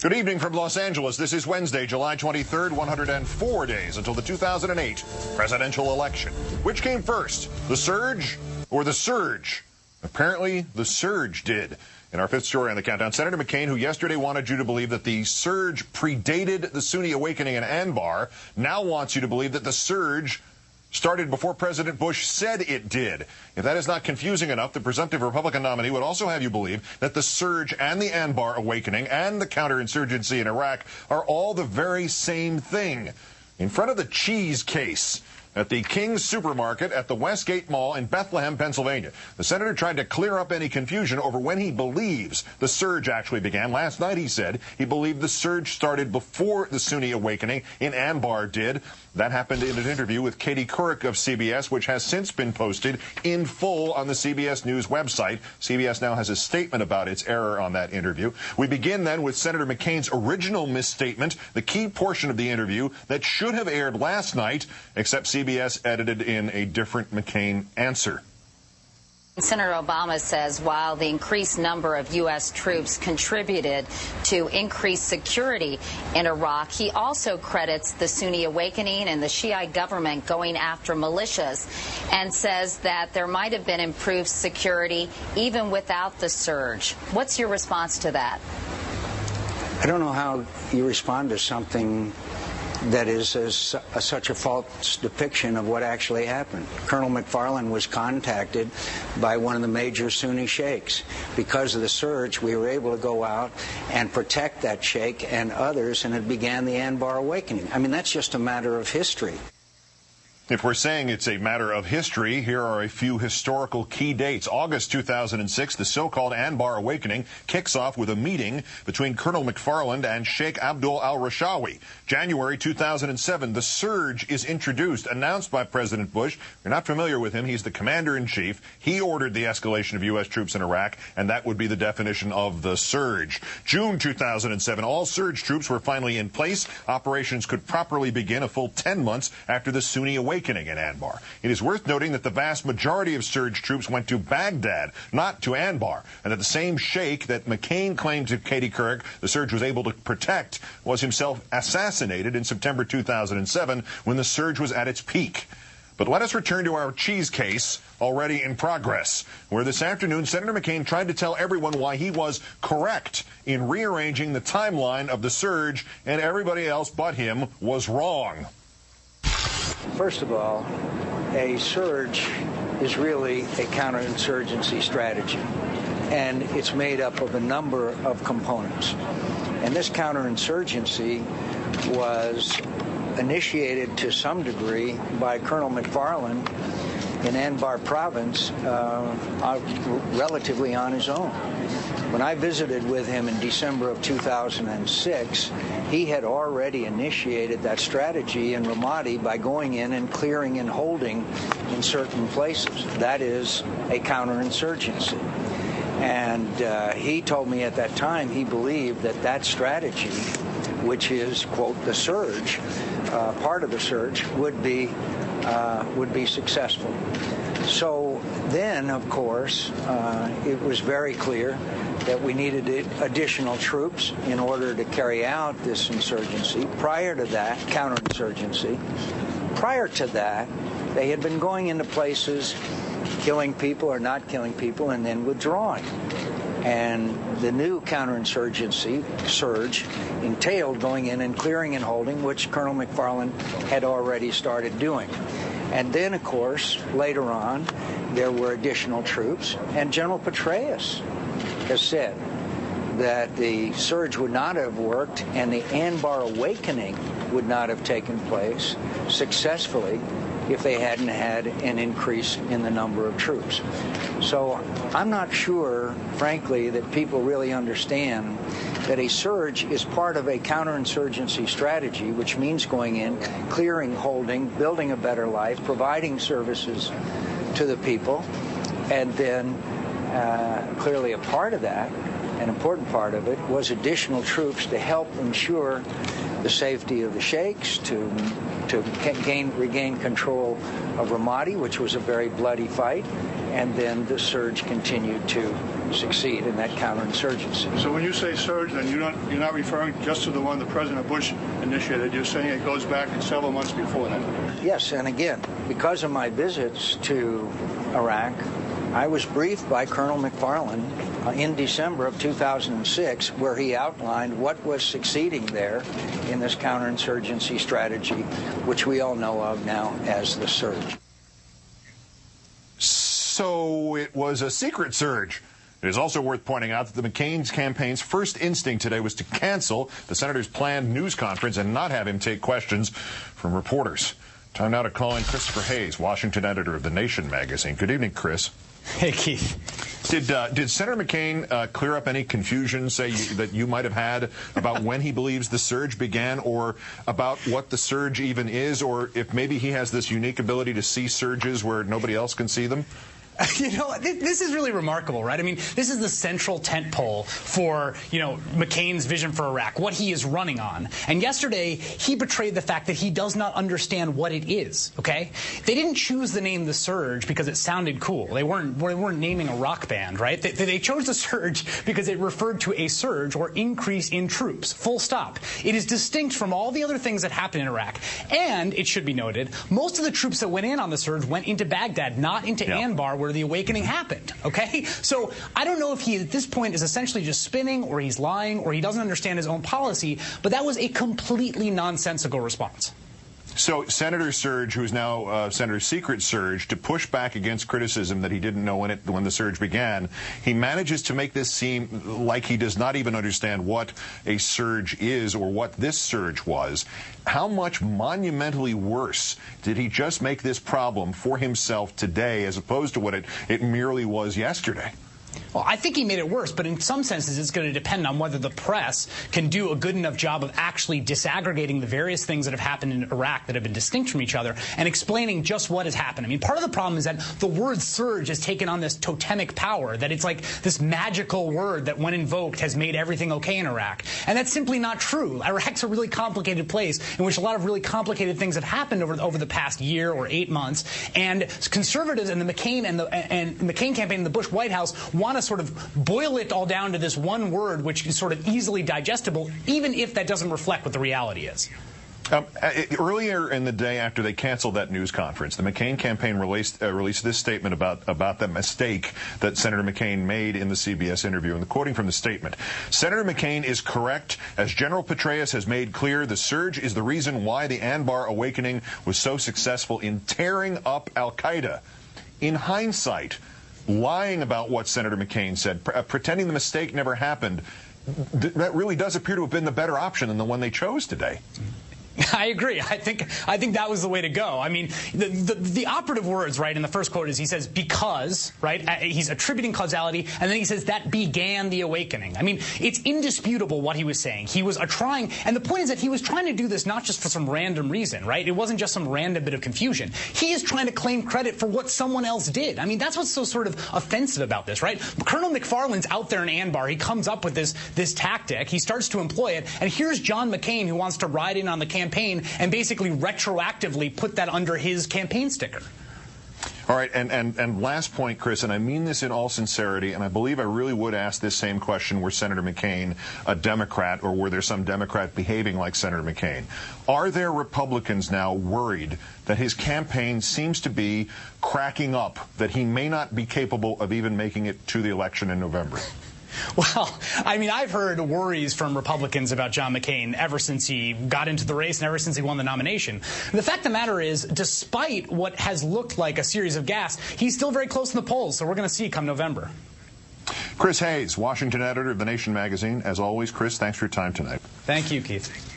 Good evening from Los Angeles. This is Wednesday, July 23rd, 104 days until the 2008 presidential election. Which came first, the surge or the surge? Apparently, the surge did. In our fifth story on the countdown, Senator McCain, who yesterday wanted you to believe that the surge predated the Sunni awakening in Anbar, now wants you to believe that the surge started before President Bush said it did. If that is not confusing enough, the presumptive Republican nominee would also have you believe that the surge and the Anbar awakening and the counterinsurgency in Iraq are all the very same thing. In front of the cheese case at the King's Supermarket at the Westgate Mall in Bethlehem, Pennsylvania, the senator tried to clear up any confusion over when he believes the surge actually began. Last night he said he believed the surge started before the Sunni awakening in Anbar did. That happened in an interview with Katie Couric of CBS, which has since been posted in full on the CBS News website. CBS now has a statement about its error on that interview. We begin then with Senator McCain's original misstatement, the key portion of the interview that should have aired last night, except CBS edited in a different McCain answer. Senator Obama says while the increased number of U.S. troops contributed to increased security in Iraq, he also credits the Sunni awakening and the Shiite government going after militias and says that there might have been improved security even without the surge. What's your response to that? I don't know how you respond to something that is such a false depiction of what actually happened. Colonel McFarland was contacted by one of the major Sunni sheikhs. Because of the surge, we were able to go out and protect that sheikh and others, and it began the Anbar awakening. I mean, that's just a matter of history. If we're saying it's a matter of history, here are a few historical key dates. August 2006, the so-called Anbar awakening kicks off with a meeting between Colonel McFarland and Sheikh Abdul al-Rashawi. January 2007, the surge is introduced, announced by President Bush. You're not familiar with him. He's the commander-in-chief. He ordered the escalation of U.S. troops in Iraq, and that would be the definition of the surge. June 2007, all surge troops were finally in place. Operations could properly begin a full 10 months after the Sunni awakening in Anbar. It is worth noting that the vast majority of surge troops went to Baghdad, not to Anbar, and that the same sheikh that McCain claimed to Katie Couric the surge was able to protect was himself assassinated in September 2007 when the surge was at its peak. But let us return to our cheese case already in progress, where this afternoon Senator McCain tried to tell everyone why he was correct in rearranging the timeline of the surge and everybody else but him was wrong. First of all, a surge is really a counterinsurgency strategy, and it's made up of a number of components. And this counterinsurgency was initiated to some degree by Colonel McFarland in Anbar province relatively on his own. When I visited with him in December of 2006, he had already initiated that strategy in Ramadi by going in and clearing and holding in certain places. That is a counterinsurgency. And he told me at that time he believed that that strategy, which is, quote, the surge, part of the surge, would be successful. So then, of course, it was very clear that we needed additional troops in order to carry out this insurgency. Prior to that, counterinsurgency, prior to that, they had been going into places, killing people or not killing people, and then withdrawing. And the new counterinsurgency surge entailed going in and clearing and holding, which Colonel McFarland had already started doing. And then, of course, later on, there were additional troops, and General Petraeus has said that the surge would not have worked and the Anbar awakening would not have taken place successfully if they hadn't had an increase in the number of troops. So I'm not sure, frankly, that people really understand that a surge is part of a counterinsurgency strategy, which means going in, clearing, holding, building a better life, providing services to the people, and then clearly a part of that, an important part of it, was additional troops to help ensure the safety of the sheikhs, to regain control of Ramadi, which was a very bloody fight, and then the surge continued to succeed in that counterinsurgency. So when you say surge, then you're not referring just to the one that President Bush initiated. You're saying it goes back several months before that. Yes, and again, because of my visits to Iraq, I was briefed by Colonel McFarland in December of 2006, where he outlined what was succeeding there in this counterinsurgency strategy, which we all know of now as the surge. So it was a secret surge. It is also worth pointing out that the McCain's campaign's first instinct today was to cancel the senator's planned news conference and not have him take questions from reporters. Time now to call in Christopher Hayes, Washington editor of The Nation magazine. Good evening, Chris. Hey, Keith. Did Senator McCain clear up any confusion, say, that you might have had about when he believes the surge began, or about what the surge even is, or if maybe he has this unique ability to see surges where nobody else can see them? You know, this is really remarkable, right? I mean, this is the central tentpole for, McCain's vision for Iraq, what he is running on. And yesterday, he betrayed the fact that he does not understand what it is, okay? They didn't choose the name The Surge because it sounded cool. They weren't naming a rock band, right? They chose The Surge because it referred to a surge or increase in troops, full stop. It is distinct from all the other things that happened in Iraq. And, it should be noted, most of the troops that went in on the surge went into Baghdad, not into Anbar, where the awakening happened, okay? So I don't know if he at this point is essentially just spinning, or he's lying, or he doesn't understand his own policy, but that was a completely nonsensical response. So Senator Surge, who is now Senator Secret Surge, to push back against criticism that he didn't know when the surge began, he manages to make this seem like he does not even understand what a surge is or what this surge was. How much monumentally worse did he just make this problem for himself today as opposed to what it merely was yesterday? Well, I think he made it worse, but in some senses it's going to depend on whether the press can do a good enough job of actually disaggregating the various things that have happened in Iraq that have been distinct from each other and explaining just what has happened. I mean, part of the problem is that the word surge has taken on this totemic power, that it's like this magical word that when invoked has made everything okay in Iraq. And that's simply not true. Iraq's a really complicated place in which a lot of really complicated things have happened over the past year or 8 months. And conservatives and the McCain and McCain campaign and the Bush White House want to sort of boil it all down to this one word, which is sort of easily digestible, even if that doesn't reflect what the reality is. Earlier in the day after they canceled that news conference, the McCain campaign released this statement about the mistake that Senator McCain made in the CBS interview. And quoting from the statement, Senator McCain is correct. As General Petraeus has made clear, the surge is the reason why the Anbar awakening was so successful in tearing up al-Qaeda. In hindsight, lying about what Senator McCain said, pretending the mistake never happened, that really does appear to have been the better option than the one they chose today. I agree. I think that was the way to go. I mean, the operative words, right, in the first quote is he says, because, right? He's attributing causality, and then he says that began the awakening. I mean, it's indisputable what he was saying. He was trying, and the point is that he was trying to do this not just for some random reason, right? It wasn't just some random bit of confusion. He is trying to claim credit for what someone else did. I mean, that's what's so sort of offensive about this, right? Colonel McFarland's out there in Anbar. He comes up with this tactic. He starts to employ it, and here's John McCain who wants to ride in on the campaign and basically retroactively put that under his campaign sticker. All right, and last point, Chris, and I mean this in all sincerity, and I believe I really would ask this same question were Senator McCain a Democrat, or were there some Democrat behaving like Senator McCain? Are there Republicans now worried that his campaign seems to be cracking up, that he may not be capable of even making it to the election in November? Well, I mean, I've heard worries from Republicans about John McCain ever since he got into the race and ever since he won the nomination. The fact of the matter is, despite what has looked like a series of gaffes, he's still very close in the polls, so we're going to see come November. Chris Hayes, Washington editor of The Nation magazine. As always, Chris, thanks for your time tonight. Thank you, Keith.